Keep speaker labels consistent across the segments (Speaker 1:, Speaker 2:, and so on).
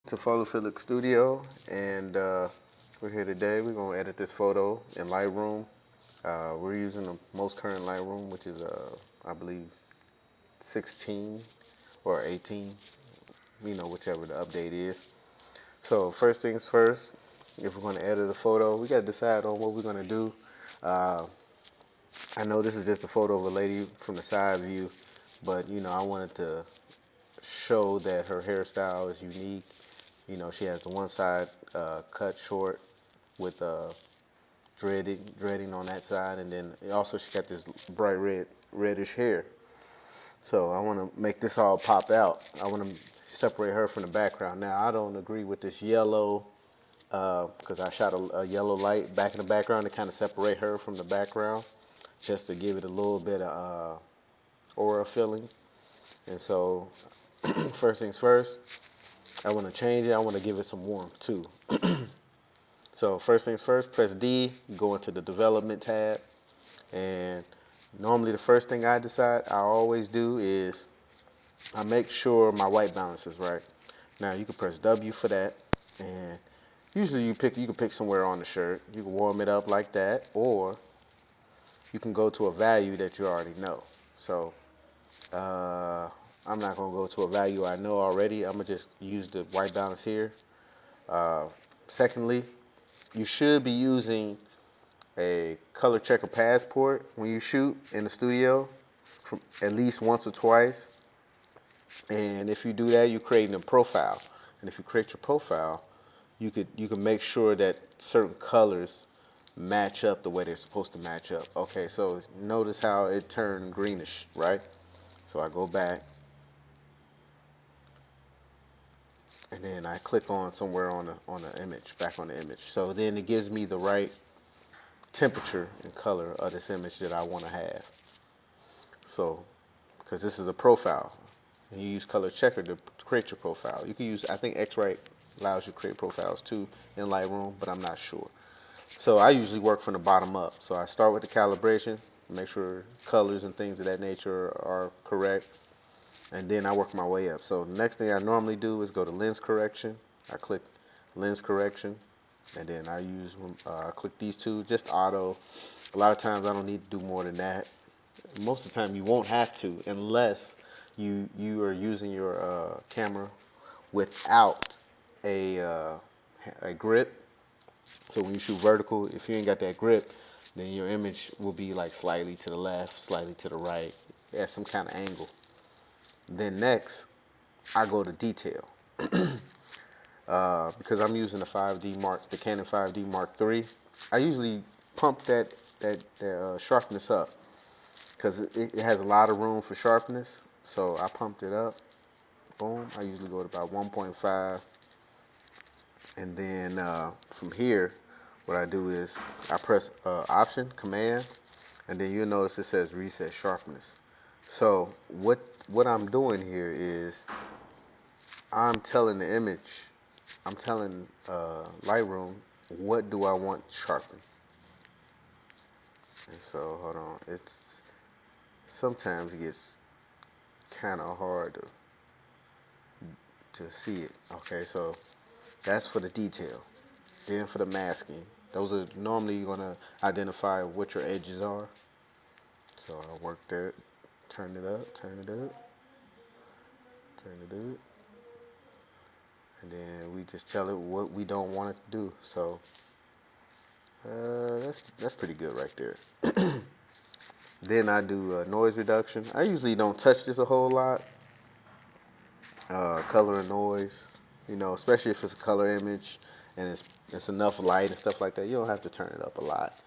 Speaker 1: To PhotoPHILIC Studio, and we're here today. We're going to edit this photo in Lightroom. We're using the most current Lightroom, which is, I believe, 16 or 18, whichever the update is. So first things first, if we're going to edit a photo, we got to decide on what we're going to do. I know this is just a photo of a lady from the side view, but I wanted to show that her hairstyle is unique. She has the one side cut short with dreading on that side, and then also she got this bright reddish hair. So I want to make this all pop out. I want to separate her from the background. Now I don't agree with this yellow because I shot a yellow light back in the background to kind of separate her from the background, just to give it a little bit of aura feeling. And so first things first, I want to change it. I want to give it some warmth too. So first things first, press D, go into the development tab, and normally the first thing I always do is I make sure my white balance is right. Now you can press W for that, and usually you can pick somewhere on the shirt. You can warm it up like that, or you can go to a value that you already know. So I'm not gonna go to a value I know already. I'm gonna just use the white balance here. Secondly, you should be using a color checker passport when you shoot in the studio, from at least once or twice. And if you do that, you're creating a profile. And if you create your profile, you can make sure that certain colors match up the way they're supposed to match up. Okay, so notice how it turned greenish, right? So I go back, and then I click on somewhere on the image, back on the image. So then it gives me the right temperature and color of this image that I want to have. So, because this is a profile, and you use color checker to create your profile. You can use, I think X-Rite allows you to create profiles too in Lightroom, but I'm not sure. So I usually work from the bottom up. So I start with the calibration, make sure colors and things of that nature are correct, and then I work my way up. So the next thing I normally do is go to lens correction. I click lens correction, and then I use click these two, just auto. A lot of times I don't need to do more than that. Most of the time you won't have to, unless you are using your camera without a grip. So when you shoot vertical, if you ain't got that grip, then your image will be like slightly to the left, slightly to the right, at some kind of angle. Then next, I go to detail. Because I'm using the Canon 5D Mark III. I usually pump that sharpness up because it has a lot of room for sharpness. So I pumped it up. Boom. I usually go to about 1.5, and then from here, what I do is I press Option, Command, and then you'll notice it says Reset Sharpness. So what I'm doing here is I'm telling Lightroom, what do I want sharpened? And so, hold on, sometimes it gets kind of hard to see it. Okay, so that's for the detail. Then for the masking, those are normally you're gonna identify what your edges are. So I work there, turn it up, turn it up, turn it up. And then we just tell it what we don't want it to do. So that's pretty good right there. Then I do noise reduction. I usually don't touch this a whole lot. Color and noise, especially if it's a color image and it's enough light and stuff like that. You don't have to turn it up a lot.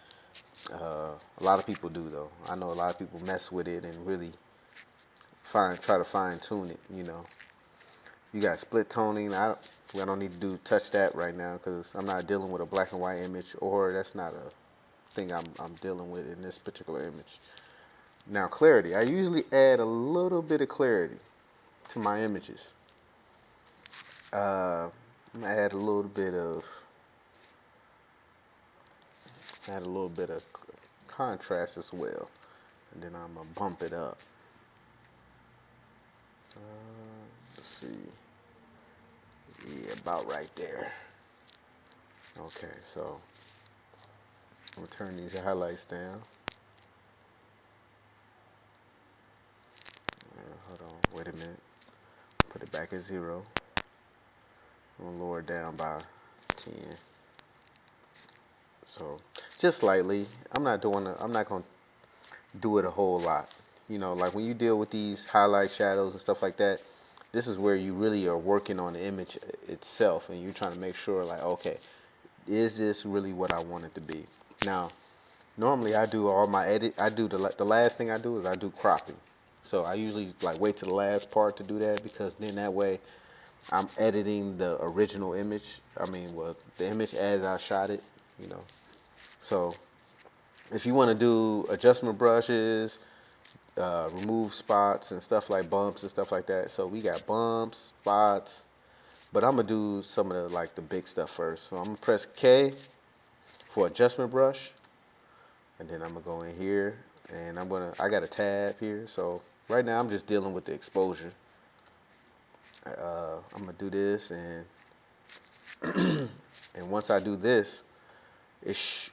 Speaker 1: A lot of people do though. I know a lot of people mess with it and really try to fine tune it. You got split toning. I don't need to touch that right now because I'm not dealing with a black and white image, or that's not a thing I'm dealing with in this particular image. Now clarity. I usually add a little bit of clarity to my images. I'm gonna add a little bit of contrast as well, and then I'm gonna bump it up. Let's see. Yeah, about right there. Okay, so I'm gonna turn these highlights down. Hold on, wait a minute. Put it back at 0. I'm gonna lower it down by 10. So just slightly. I'm not gonna do it a whole lot. You know, like when you deal with these highlight shadows and stuff like that, this is where you really are working on the image itself, and you're trying to make sure, like, okay, is this really what I want it to be? Now, normally I do all my edit. I do the last thing I do is I do cropping. So I usually like wait to the last part to do that, because then that way I'm editing the original image. I mean, well, the image as I shot it, you know. So if you want to do adjustment brushes, remove spots and stuff like bumps and stuff like that. So we got bumps, spots, but I'm gonna do some of the big stuff first. So I'm gonna press K for adjustment brush, and then I'm gonna go in here, and I got a tab here. So right now I'm just dealing with the exposure. I'm gonna do this, and once I do this,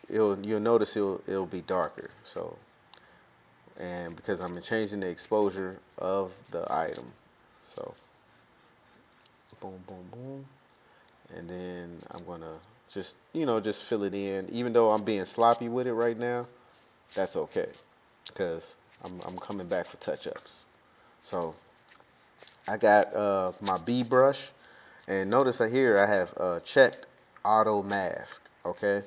Speaker 1: you'll notice it'll be darker. So, and because I'm changing the exposure of the item, so boom, boom, boom, and then I'm gonna just fill it in. Even though I'm being sloppy with it right now, that's okay, because I'm coming back for touch-ups. So I got my B brush, and notice here I have checked auto mask. Okay,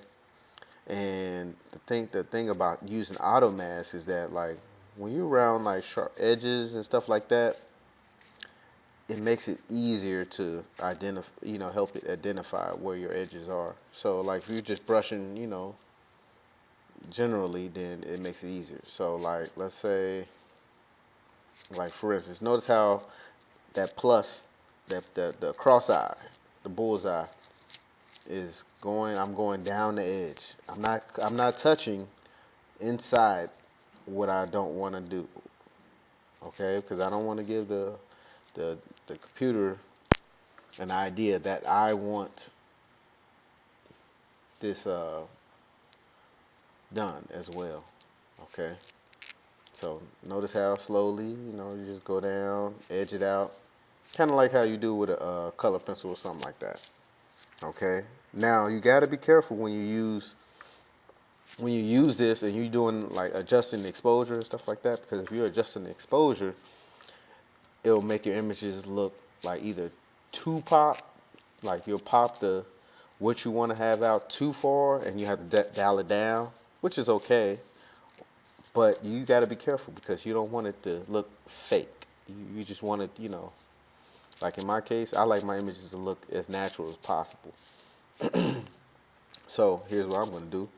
Speaker 1: and the thing about using auto mask is that, like, when you're around like sharp edges and stuff like that, it makes it easier to identify, help it identify where your edges are. So like if you're just brushing, generally, then it makes it easier. So like, let's say, like for instance, notice how that plus, that the cross eye, the bullseye is going. I'm going down the edge. I'm not touching inside what I don't want to do. Okay, because I don't want to give the computer an idea that I want this done as well. Okay, so notice how slowly, you just go down, edge it out, kind of like how you do with a color pencil or something like that. Okay, now you got to be careful when you use this and you're doing like adjusting the exposure and stuff like that, because if you're adjusting the exposure, it'll make your images look like either too pop, like you'll pop what you want to have out too far, and you have to dial it down, which is okay, but you got to be careful because you don't want it to look fake. You just want it, like in my case, I like my images to look as natural as possible. So here's what I'm going to do.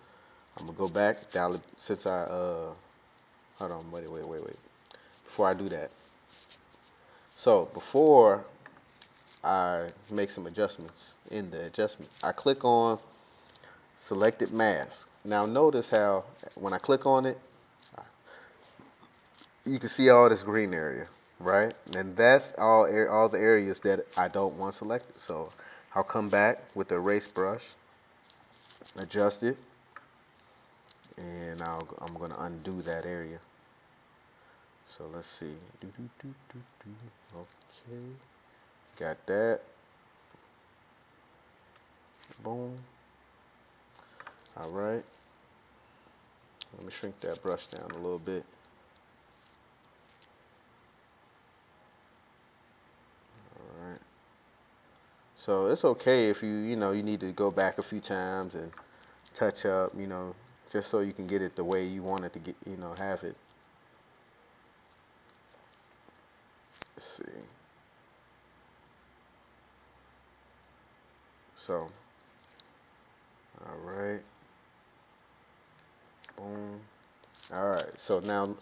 Speaker 1: I'm going to go back, dial it, since hold on, wait. Before I do that. So before I make some adjustments in the adjustment, I click on selected mask. Now notice how when I click on it, you can see all this green area, right? And that's all the areas that I don't want selected. So I'll come back with the erase brush, adjust it, and I'm going to undo that area. So let's see. Okay, got that. Boom. All right. Let me shrink that brush down a little bit. All right. So it's okay if you need to go back a few times and touch up, just so you can get it the way you want it to get, have it. Let's see. So, all right. Boom. All right. So now,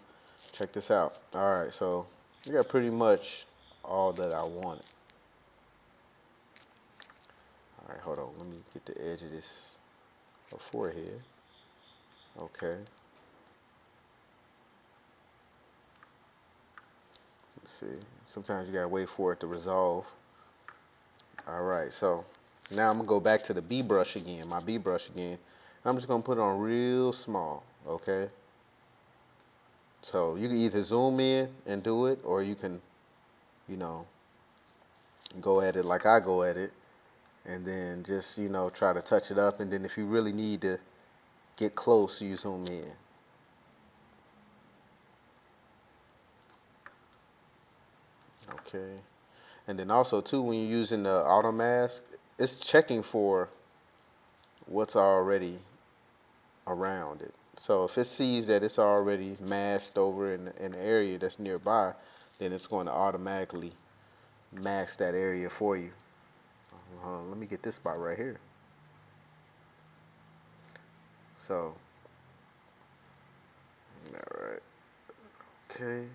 Speaker 1: check this out. All right. So we got pretty much all that I wanted. All right. Hold on. Let me get the edge of this forehead. Okay. Let's see. Sometimes you gotta wait for it to resolve. All right, so now I'm gonna go back to the B brush again, my B brush again. I'm just gonna put it on real small, okay? So you can either zoom in and do it, or you can, you know, go at it like I go at it, and then just, you know, try to touch it up. And then if you really need to get close, you zoom in. Okay. And then also too, when you're using the auto mask, it's checking for what's already around it. So if it sees that it's already masked over in an area that's nearby, then it's going to automatically mask that area for you. Let me get this spot right here. So, all right, okay,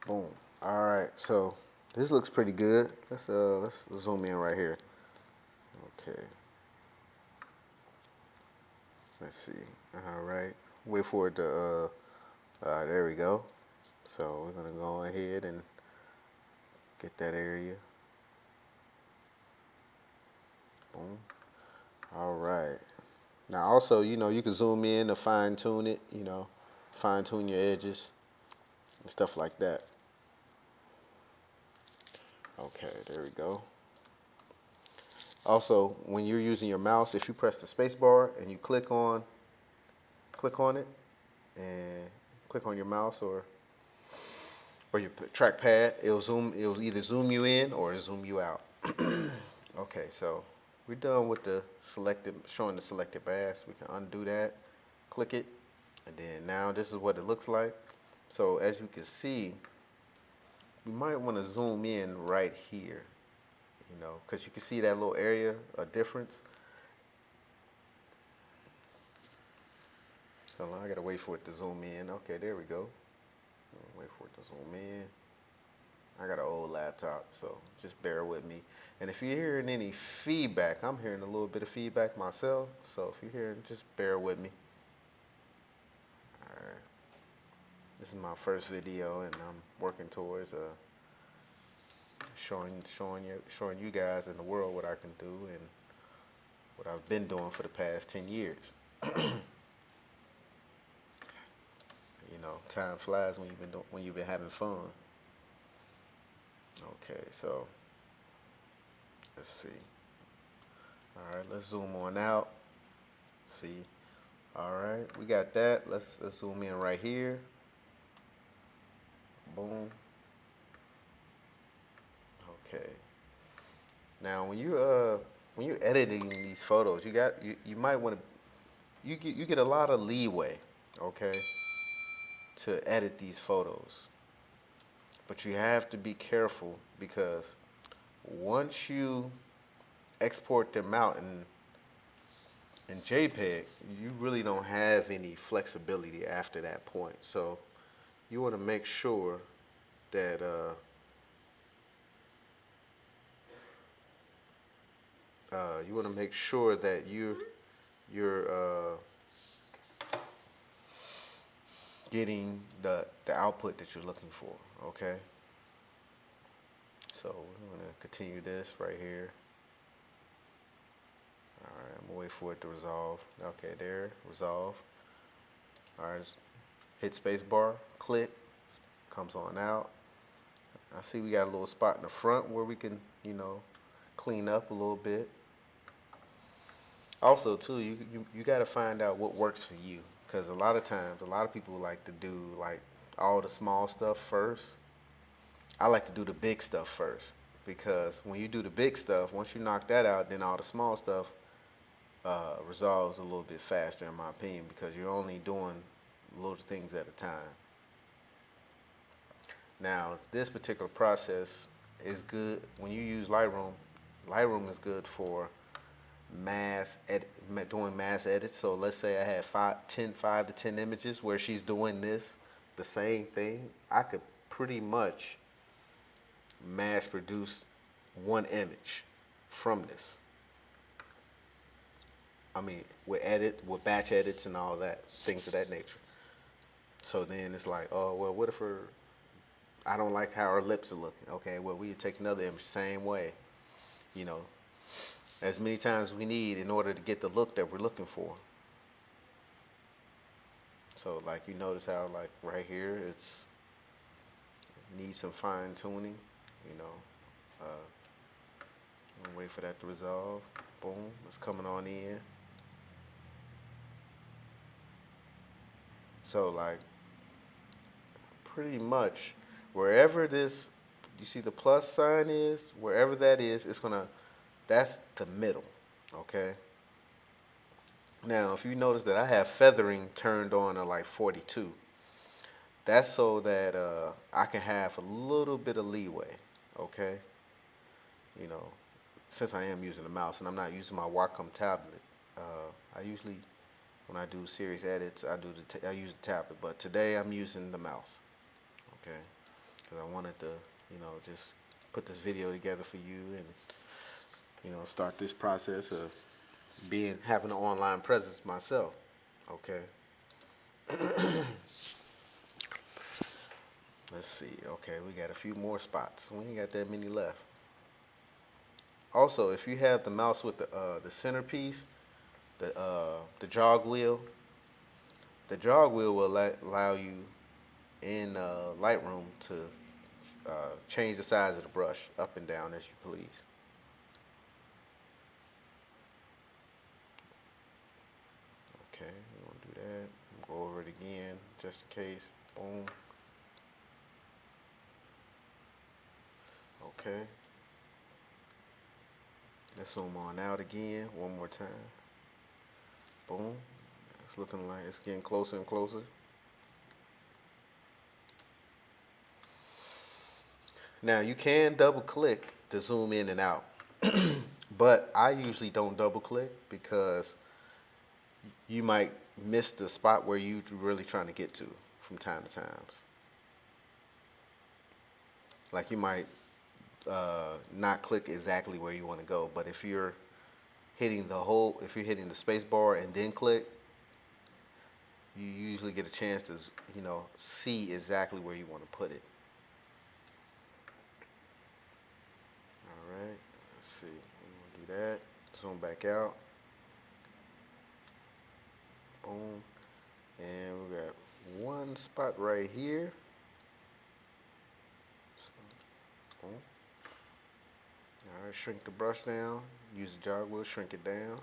Speaker 1: boom. All right, so this looks pretty good. Let's zoom in right here. Okay. Let's see. All right. Wait for it to. There we go. So we're gonna go ahead and get that area. Boom. All right. Now also, you know, you can zoom in to fine tune it. You know, fine tune your edges and stuff like that. Okay. There we go. Also, when you're using your mouse, if you press the space bar and you click on it and click on your mouse or your trackpad, it'll either zoom you in or zoom you out. Okay, so we're done with the selected, showing the selected mask. We can undo that, click it, and then now this is what it looks like. So as you can see, you might want to zoom in right here, you know, because you can see that little area of difference. Hold on, I gotta wait for it to zoom in. Okay, there we go. Wait for it to zoom in. I got an old laptop, so just bear with me. And if you're hearing any feedback, I'm hearing a little bit of feedback myself, so if you're hearing, just bear with me. All right. This is my first video, and I'm working towards showing you guys in the world what I can do and what I've been doing for the past 10 years. You know, time flies when you've been having fun. Okay, so let's see. All right, let's zoom on out. See. All right, we got that. Let's zoom in right here. Boom. Okay. Now, when you're editing these photos, you might want to you get a lot of leeway, okay, to edit these photos. But you have to be careful because once you export them out in JPEG, you really don't have any flexibility after that point. So you want to make sure that you're getting the output that you're looking for. Okay. So we're gonna continue this right here. All right, I'm gonna wait for it to resolve. Okay, there, resolve. All right, hit space bar, click, comes on out. I see we got a little spot in the front where we can, you know, clean up a little bit. Also, too, you got to find out what works for you, because a lot of times, a lot of people like to do like all the small stuff first. I like to do the big stuff first, because when you do the big stuff, once you knock that out, then all the small stuff resolves a little bit faster, in my opinion, because you're only doing little things at a time. Now, this particular process is good when you use Lightroom. Lightroom is good for doing mass edits. So let's say I had 5 to 10 images where she's doing this, the same thing. I could pretty much mass produce one image from this. I mean, with batch edits and all that, things of that nature. So then it's like, oh, well, what if I don't like how her lips are looking. Okay, well, we take another image, same way. you know, as many times as we need in order to get the look that we're looking for. So like you notice how like right here it's needs some fine tuning, you know. Wait for that to resolve. Boom, it's coming on in. So like pretty much wherever this, you see the plus sign is, wherever that is, it's gonna, that's the middle, okay? Now, if you notice that I have feathering turned on at like 42, that's so that I can have a little bit of leeway, okay? You know, since I am using the mouse and I'm not using my Wacom tablet, I usually, when I do serious edits, I use the tablet, but today I'm using the mouse, okay? Because I wanted to, you know, just put this video together for you and, you know, start this process of having an online presence myself, okay? Let's see, okay, we got a few more spots. We ain't got that many left. Also, if you have the mouse with the centerpiece, the jog wheel, will allow you in Lightroom to change the size of the brush up and down as you please. Okay, we won't do that. Go over it again just in case. Boom. Okay. Let's zoom on out again one more time. Boom. It's looking like it's getting closer and closer. Now you can double click to zoom in and out, but I usually don't double click because you might miss the spot where you're really trying to get to from time to time. Like you might not click exactly where you want to go, but if you're hitting if you're hitting the space bar and then click, you usually get a chance to, you know, see exactly where you want to put it. All right, let's see. We're gonna do that. Zoom back out. Boom. And we got one spot right here. So, boom. All right, shrink the brush down. Use the jog wheel, shrink it down.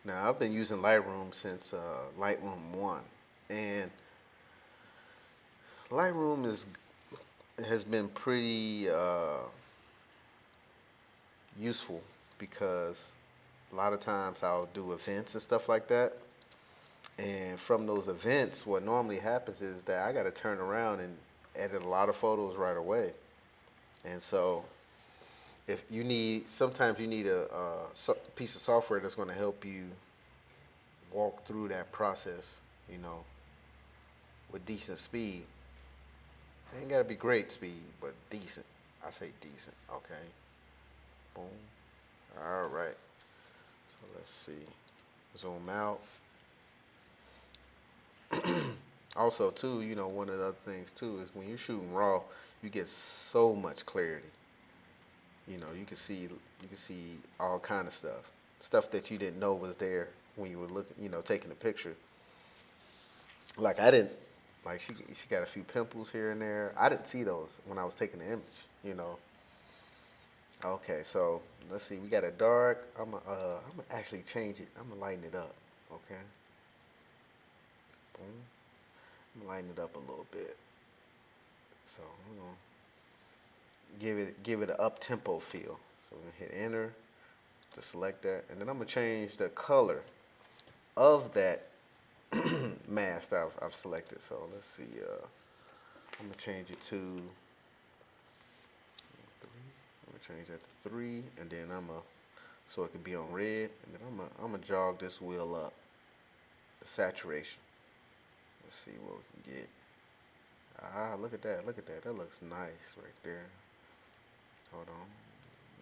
Speaker 1: Now, I've been using Lightroom since Lightroom 1, and Lightroom has been pretty useful because a lot of times I'll do events and stuff like that, and from those events, what normally happens is that I got to turn around and edit a lot of photos right away, and so if you need, sometimes you need a piece of software that's going to help you walk through that process, you know, with decent speed. It ain't got to be great speed, but decent. I say decent, okay? Boom. All right. So let's see. Zoom out. Also, too, you know, one of the other things, too, is when you're shooting raw, you get so much clarity. You know, you can see all kind of stuff that you didn't know was there when you were looking, you know, taking a picture. Like I didn't, like she got a few pimples here and there. I didn't see those when I was taking the image, you know. Okay, so let's see. We got a dark. I'm gonna actually change it. I'm gonna lighten it up. Okay. Boom. I'm gonna lighten it up a little bit. So I'm gonna give it an up tempo feel. So I'm gonna hit enter to select that, and then I'm gonna change the color of that mask I've selected. So let's see. I'm gonna change it to 3. I'm gonna change that to 3, and then so it can be on red, and then I'm gonna jog this wheel up, the saturation. Let's see what we can get. Ah, look at that, that looks nice right there. Hold on,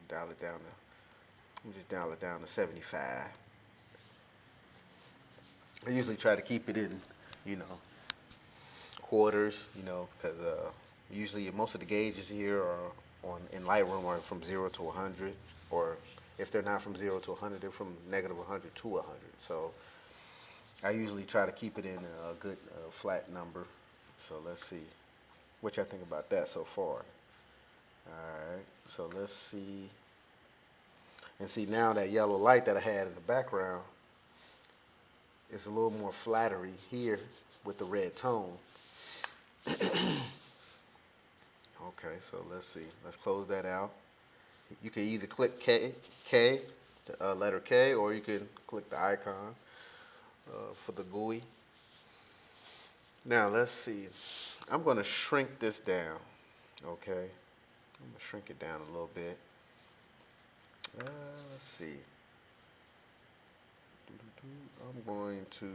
Speaker 1: dial it down to, let me just dial it down to 75. I usually try to keep it in, you know, quarters, you know, because Usually most of the gauges here are in Lightroom are from 0 to 100, or if they're not from 0 to 100, they're from negative 100 to 100. So I usually try to keep it in a good flat number. So let's see what y'all think about that so far. Alright, so let's see. And see, now that yellow light that I had in the background is a little more flattery here with the red tone. Okay, so let's see. Let's close that out. You can either click the letter K, or you can click the icon for the GUI. Now let's see. I'm going to shrink this down. Okay, I'm going to shrink it down a little bit. Let's see. I'm going to,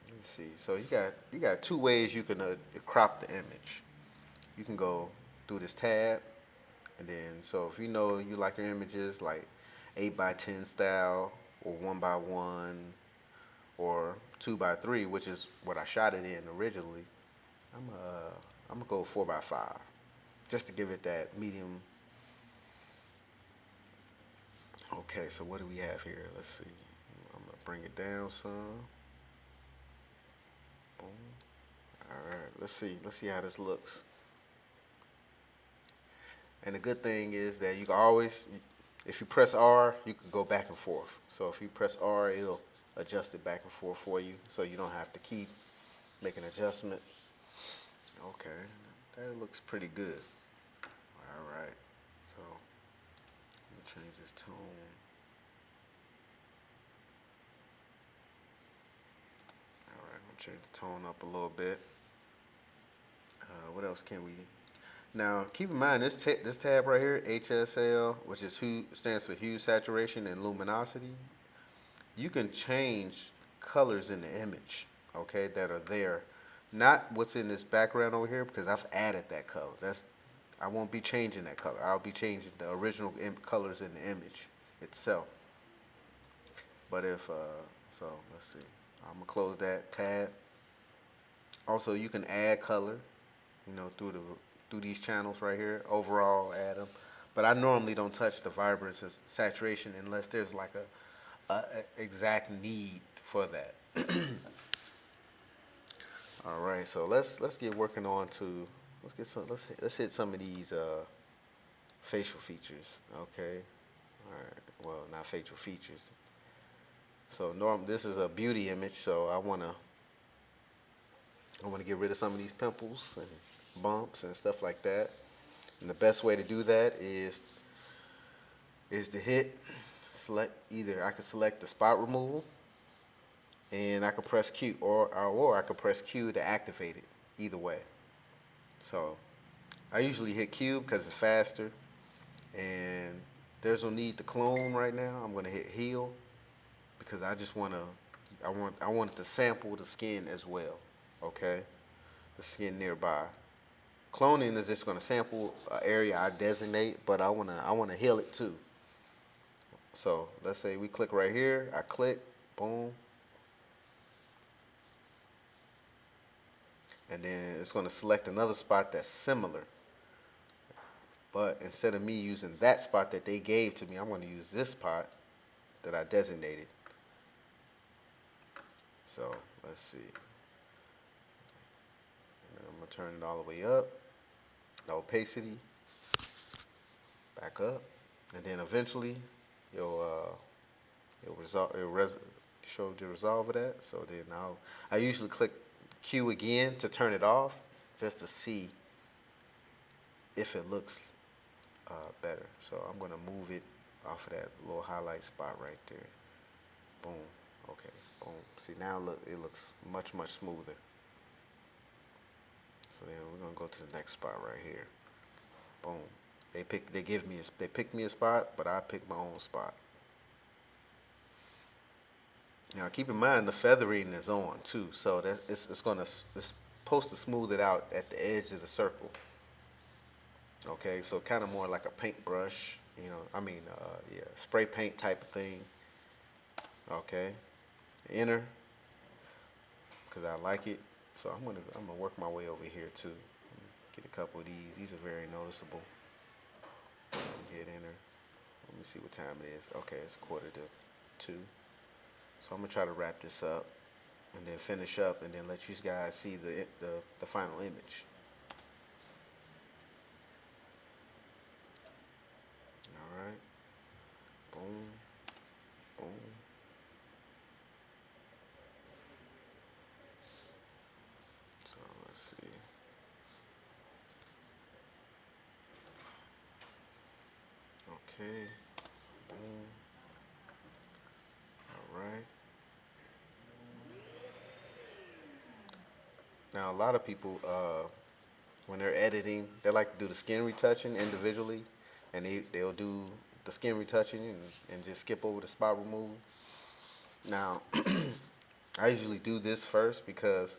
Speaker 1: let me see. So you got two ways you can crop the image. You can go through this tab, and then so if you know you like your images like 8x10 style, or 1x1, or 2x3, which is what I shot it in originally, I'm gonna go 4x5, just to give it that medium. Okay, so what do we have here? Let's see. I'm gonna bring it down some. Boom. All right, let's see how this looks. And the good thing is that you can always, if you press R, you can go back and forth. So if you press R, it'll adjust it back and forth for you, so you don't have to keep making adjustment. Okay, that looks pretty good. All right, so let me change this tone. All right, I'm gonna change the tone up a little bit. What else can we? Now, keep in mind this tab right here, HSL, which is stands for hue, saturation, and luminosity. You can change colors in the image, okay, that are there. Not what's in this background over here, because I've added that color. I won't be changing that color. I'll be changing the original colors in the image itself. But so let's see. I'm gonna close that tab. Also, you can add color, through these channels right here. Overall, add them. But I normally don't touch the vibrance and saturation unless there's like a exact need for that. All right, so let's get working on to let's hit some of these facial features. Okay, all right. Well, not facial features. So this is a beauty image, so I wanna get rid of some of these pimples and bumps and stuff like that. And the best way to do that is to select either I can select the spot removal, and I can press Q, or I can press Q to activate it. Either way. So I usually hit Q because it's faster, and there's no need to clone right now. I'm gonna hit heal because I just want it to sample the skin as well. Okay, the skin nearby. Cloning is just gonna sample an area I designate, but I wanna heal it too. So let's say we click right here. I click, boom. And then it's going to select another spot that's similar. But instead of me using that spot that they gave to me, I'm going to use this spot that I designated. So let's see. And I'm going to turn it all the way up. The opacity. Back up. And then eventually it'll show the resolve of that. So then I usually click Q again to turn it off, just to see if it looks better. So I'm going to move it off of that little highlight spot right there. Boom. Okay. Boom. See, now look, it looks much smoother. So then we're going to go to the next spot right here. Boom. They picked me a spot, but I picked my own spot. Now keep in mind the feathering is on too, so that it's supposed to smooth it out at the edge of the circle. Okay, so kind of more like a paintbrush, spray paint type of thing. Okay, inner, because I like it So I'm gonna work my way over here too. Get a couple of these. These are very noticeable. Hit enter. Let me see what time it is. Okay, it's 1:45. So I'm gonna try to wrap this up and then finish up and then let you guys see the final image. All right. Boom. Boom. So let's see. Okay. Boom. All right. Now a lot of people, when they're editing, they like to do the skin retouching individually, and they'll do the skin retouching and just skip over the spot removal. Now, I usually do this first because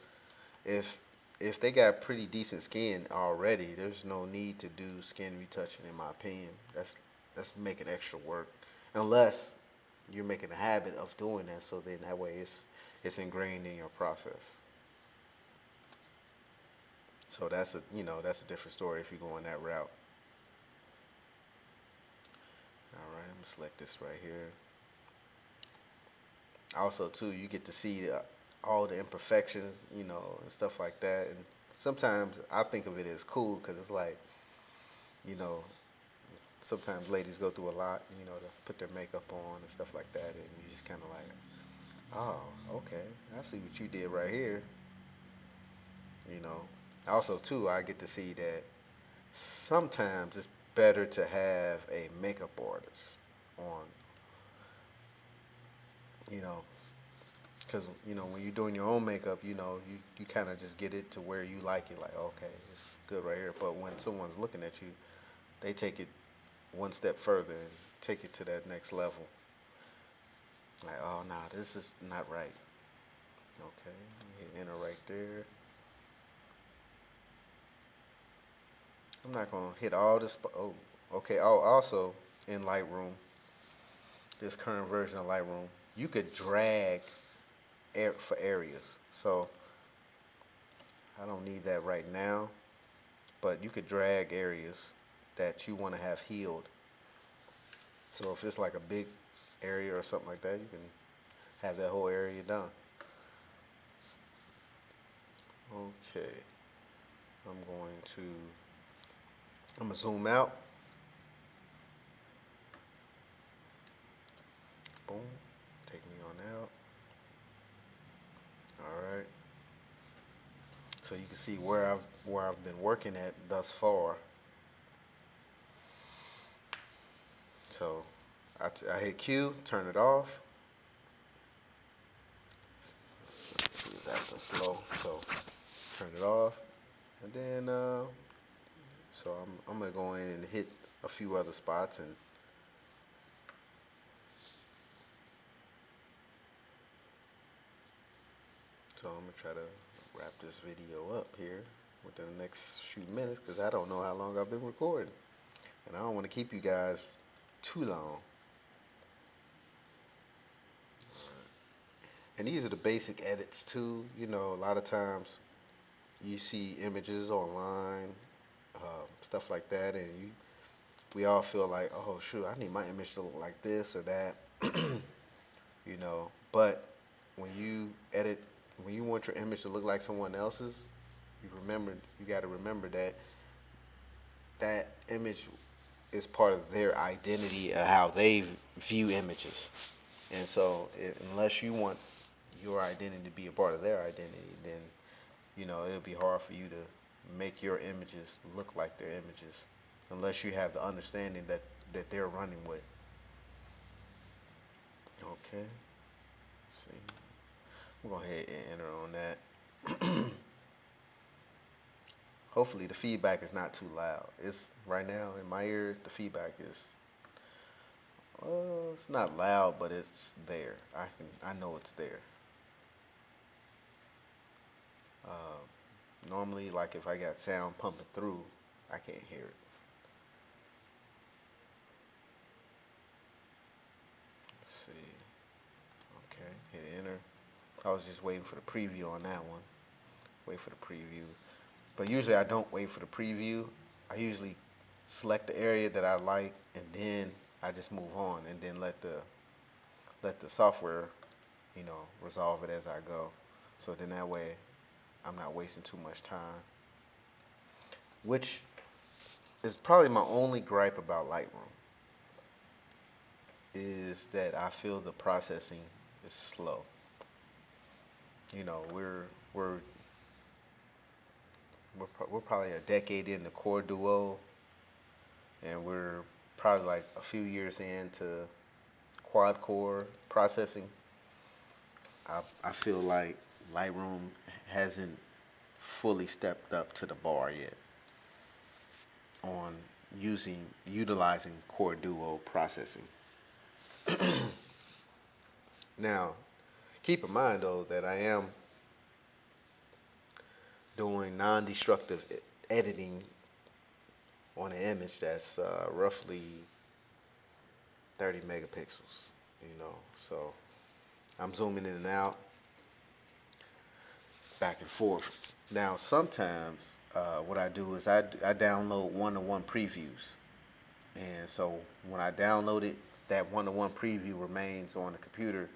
Speaker 1: if if they got pretty decent skin already, there's no need to do skin retouching in my opinion. That's making extra work, unless you're making a habit of doing that. So then that way it's ingrained in your process. So that's a different story if you're going that route. All right, I'm gonna select this right here. Also, too, you get to see all the imperfections, and stuff like that. And sometimes I think of it as cool because it's like, you know, sometimes ladies go through a lot, to put their makeup on and stuff like that, and you just kind of like, oh, okay, I see what you did right here, you know. Also, too, I get to see that sometimes it's better to have a makeup artist on, you know, because when you're doing your own makeup, you kind of just get it to where you like it, like, okay, it's good right here. But when someone's looking at you, they take it one step further and take it to that next level. Like, oh, nah, this is not right. Okay, hit enter right there. I'm not gonna hit all this. Oh, okay. Oh, also in Lightroom, this current version of Lightroom, you could drag for areas. So I don't need that right now, but you could drag areas that you want to have healed. So if it's like a big area or something like that, you can have that whole area done. Okay, I'm gonna zoom out. Boom, take me on out. All right. So you can see where I've been working at thus far. So I hit Q, turn it off. It's after slow, so turn it off, and then so I'm gonna go in and hit a few other spots, and so I'm gonna try to wrap this video up here within the next few minutes because I don't know how long I've been recording, and I don't want to keep you guys too long. And these are the basic edits too. A lot of times you see images online, stuff like that, and we all feel like, oh shoot, I need my image to look like this or that, But when you edit, when you want your image to look like someone else's, you got to remember that that image is part of their identity of how they view images. And so, unless you want your identity to be a part of their identity, then it'll be hard for you to make your images look like their images, unless you have the understanding that they're running with. Okay. Let's see. We'll go ahead and enter on that. Hopefully the feedback is not too loud. It's right now in my ear. The feedback is, it's not loud, but it's there. I know it's there. Normally, like if I got sound pumping through, I can't hear it. Let's see. Okay, hit enter. I was just waiting for the preview on that one. wait for the preview. But usually I don't wait for the preview. I usually select the area that I like, and then I just move on, and then let the software, resolve it as I go. So then that way I'm not wasting too much time. Which is probably my only gripe about Lightroom, is that I feel the processing is slow. We're we're probably a decade into Core Duo, and we're probably like a few years into quad core processing. I feel like Lightroom hasn't fully stepped up to the bar yet on utilizing Core Duo processing. Now, keep in mind though that I am doing non-destructive editing on an image that's roughly 30 megapixels, so I'm zooming in and out, back and forth. Now, sometimes what I do is I download one-to-one previews, and so when I download it, that one-to-one preview remains on the computer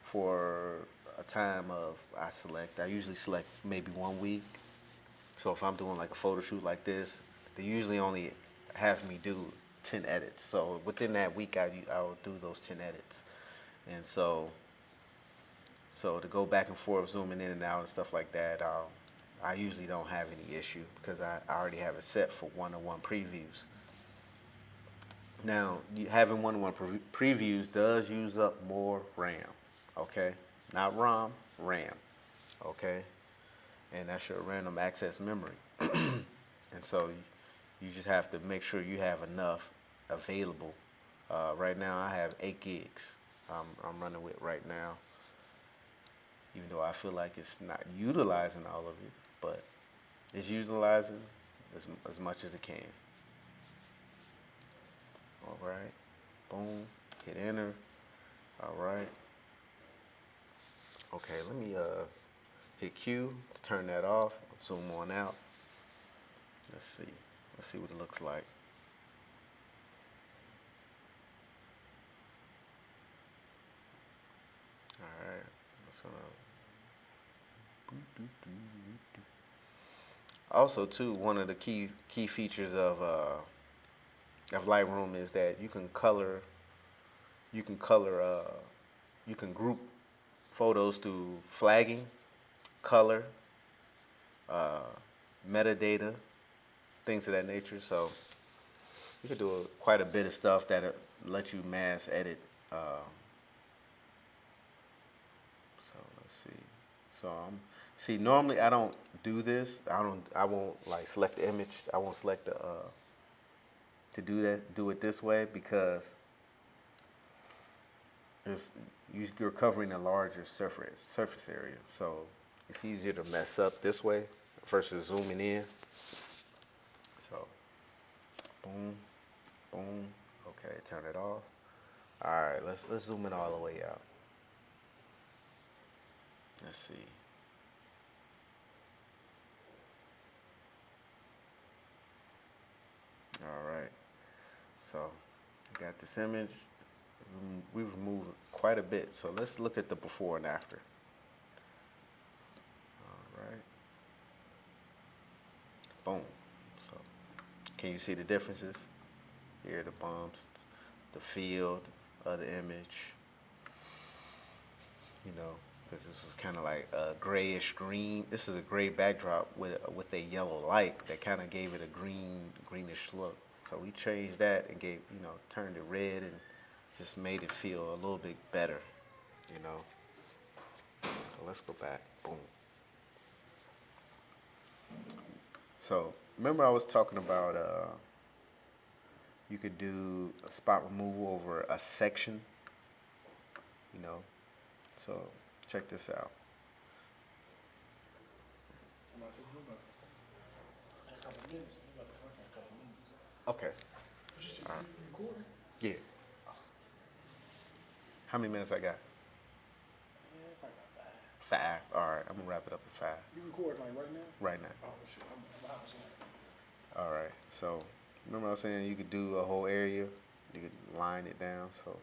Speaker 1: for a time of, I usually select maybe 1 week. So if I'm doing like a photo shoot like this, they usually only have me do 10 edits. So within that week, I'll do those 10 edits. And so to go back and forth, zooming in and out and stuff like that, I usually don't have any issue because I already have it set for one-to-one previews. Now, having one-to-one previews does use up more RAM, okay? Not ROM, RAM, okay? And that's your random access memory. And so you just have to make sure you have enough available. Right now I have 8 gigs I'm running with right now, even though I feel like it's not utilizing all of it, but it's utilizing as much as it can. All right, boom, hit enter. All right. Okay, let me hit Q to turn that off. Zoom on out. Let's see what it looks like. All right, that's gonna. Also, too, one of the key features of Lightroom is that you can group photos through flagging, color, metadata, things of that nature. So you can do quite a bit of stuff that let you mass edit. So let's see. So see, normally I don't do this. I won't like select the image. I won't select the to do it this way because you're covering a larger surface area. So it's easier to mess up this way versus zooming in. So boom, boom. Okay, turn it off. All right, let's zoom in all the way out. Let's see. All right. So got this image. We've removed quite a bit. So let's look at the before and after. All right. Boom. So can you see the differences? Here are the bumps, the field of the image. Because this is kind of like a grayish green. This is a gray backdrop with a yellow light that kind of gave it a greenish look. So we changed that and turned it red and just made it feel a little bit better, So let's go back. Boom. So remember I was talking about you could do a spot removal over a section, So check this out. Okay. All right. Yeah. How many minutes I got? 5. All right, I'm gonna wrap it up in 5.
Speaker 2: You recording like right now?
Speaker 1: Right now.
Speaker 2: Oh shit, I'm outside.
Speaker 1: All right. So remember I was saying you could do a whole area. You could line it down. So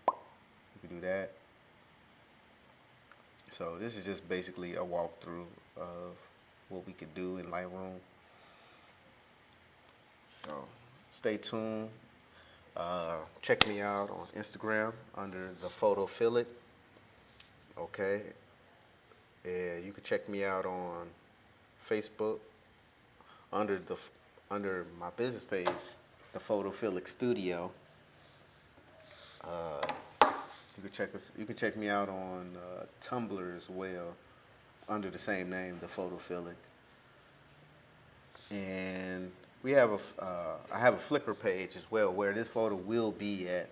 Speaker 1: you could do that. So this is just basically a walkthrough of what we could do in Lightroom. So stay tuned. Check me out on Instagram under the PhotoPHILIC. Okay. And you can check me out on Facebook under my business page, the PhotoPHILIC Studio. You can check me out on Tumblr as well, under the same name, the PhotoPHILIC. And we have I have a Flickr page as well where this photo will be at.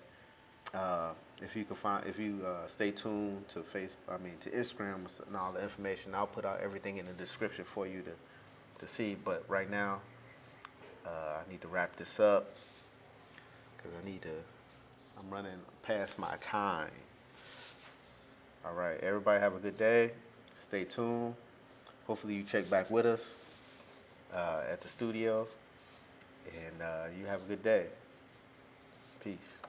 Speaker 1: If you stay tuned to to Instagram and all the information, I'll put out everything in the description for you to see. But right now, I need to wrap this up because I'm running past my time. All right, everybody have a good day. Stay tuned. Hopefully you check back with us at the studio. And you have a good day. Peace.